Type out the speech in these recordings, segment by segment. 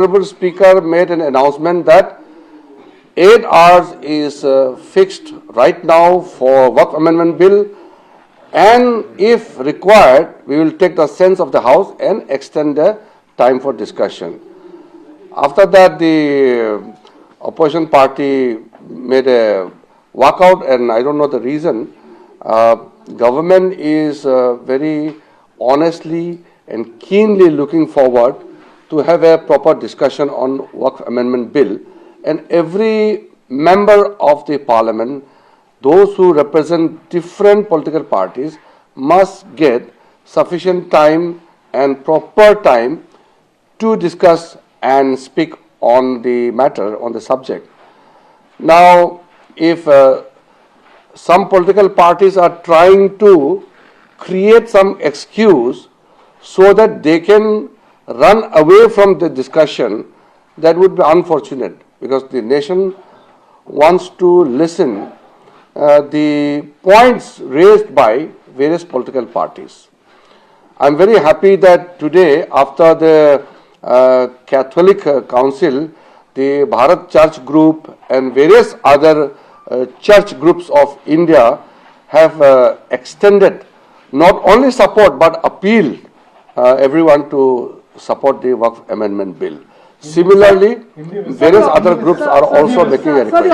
Honorable Speaker made an announcement that 8 hours is fixed right now for Waqf Amendment Bill, and if required, we will take the sense of the House and extend the time for discussion. After that, the opposition party made a walkout, and I don't know the reason. Government is very honestly and keenly looking forward to have a proper discussion on Waqf Amendment Bill, and every member of the Parliament, those who represent different political parties, must get sufficient time and proper time to discuss and speak on the matter, on the subject. Now, if some political parties are trying to create some excuse so that they can run away from the discussion, that would be unfortunate, because the nation wants to listen the points raised by various political parties. I'm very happy that today, after the Catholic Council, the Bharat Church Group and various other church groups of India have extended not only support but appeal everyone to support the Waqf Amendment Bill. Similarly, various other groups are also making a request.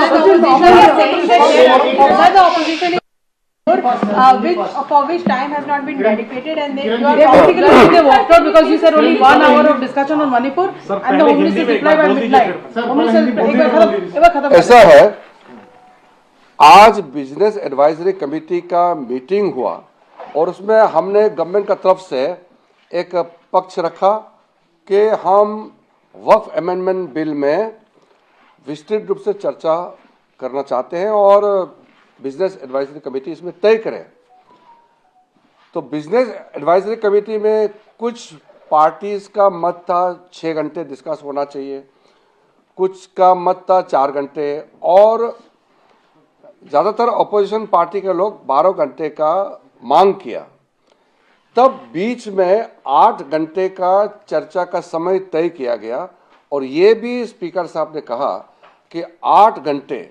For which time has not been dedicated, and they walked out because you said only 1 hour of discussion on Manipur, and the Home Minister replied by midnight. Home Minister ऐसा है, आज business advisory committee का meeting हुआ और उसमें हमने government का तरफ से एक पक्ष रखा कि हम वक्फ अमेंडमेंट बिल में विस्तृत रूप से चर्चा करना चाहते हैं और बिजनेस एडवाइजरी कमेटी इसमें तय करे। तो बिजनेस एडवाइजरी कमेटी में कुछ पार्टीज का मत था 6 घंटे डिस्कस होना चाहिए, कुछ का मत था 4 घंटे, और ज़्यादातर अपोजिशन पार्टी के लोग 12 घंटे का मांग किया। तब बीच में 8 घंटे का चर्चा का समय तय किया गया और ये भी स्पीकर साहब ने कहा कि 8 घंटे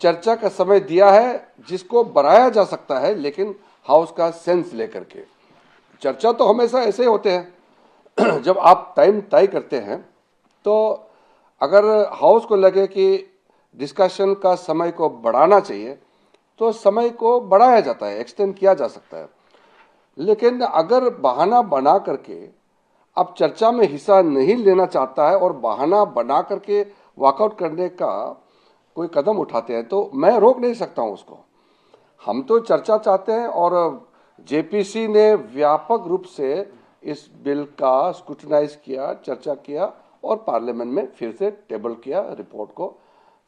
चर्चा का समय दिया है, जिसको बढ़ाया जा सकता है, लेकिन हाउस का सेंस लेकर के। चर्चा तो हमेशा ऐसे ही होते हैं, जब आप टाइम तय करते हैं तो अगर हाउस को लगे कि डिस्कशन का समय को बढ़ाना चाहिए तो समय को बढ़ाया जाता है, एक्सटेंड किया जा सकता है। लेकिन अगर बहाना बना करके अब चर्चा में हिस्सा नहीं लेना चाहता है और बहाना बना करके वॉकआउट करने का कोई कदम उठाते हैं तो मैं रोक नहीं सकता हूं उसको। हम तो चर्चा चाहते हैं और जेपीसी ने व्यापक रूप से इस बिल का स्क्रूटनाइज किया, चर्चा किया और पार्लियामेंट में फिर से टेबल किया रिपोर्ट को।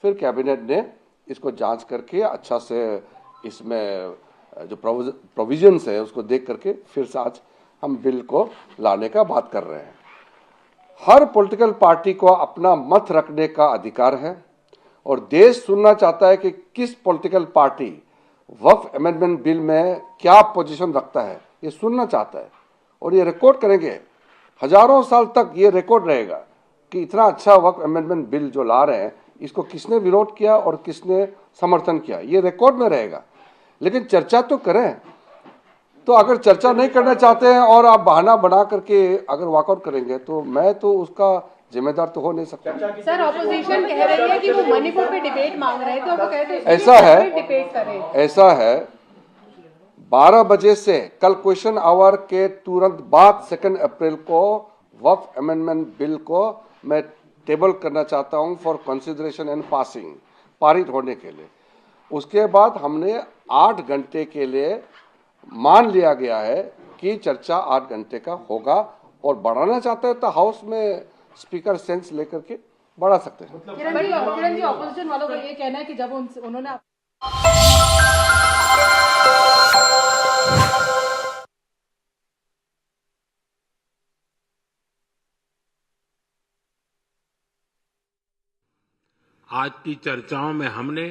फिर कैबिनेट ने इसको जांच करके अच्छा से इसमें जो प्रोविजंस है उसको देख करके फिर से आज हम बिल को लाने का बात कर रहे हैं। हर पॉलिटिकल पार्टी को अपना मत रखने का अधिकार है और देश सुनना चाहता है कि किस पॉलिटिकल पार्टी वक्फ अमेंडमेंट बिल में क्या पोजीशन रखता है, ये सुनना चाहता है और ये रिकॉर्ड करेंगे। हजारों साल तक ये रिकॉर्ड रहेगा कि इतना अच्छा वक्फ अमेंडमेंट बिल जो ला रहे हैं इसको किसने विरोध किया और किसने समर्थन किया, ये रिकॉर्ड में रहेगा। लेकिन चर्चा तो करें। तो अगर चर्चा नहीं करना चाहते हैं और आप बहाना बना करके अगर वॉकआउट करेंगे तो मैं तो उसका जिम्मेदार तो हो नहीं सकता। सर, ऑपोजिशन कह रही है कि वो मणिपुर पे डिबेट मांग रहे थे, वो कहते हैं ऐसा है 12 बजे से कल क्वेश्चन आवर के तुरंत बाद 2 अप्रैल को वक्फ अमेंडमेंट बिल को मैं टेबल करना चाहता हूं फॉर कंसिडरेशन एंड पासिंग, पारित होने के लिए। उसके बाद हमने 8 घंटे के लिए मान लिया गया है कि चर्चा 8 घंटे का होगा और बढ़ाना चाहते हैं तो हाउस में स्पीकर सेंस लेकर के बढ़ा सकते हैं। किरण जी, ऑपोजिशन वालों का ये कहना है कि जब उन्होंने आज की चर्चाओं में हमने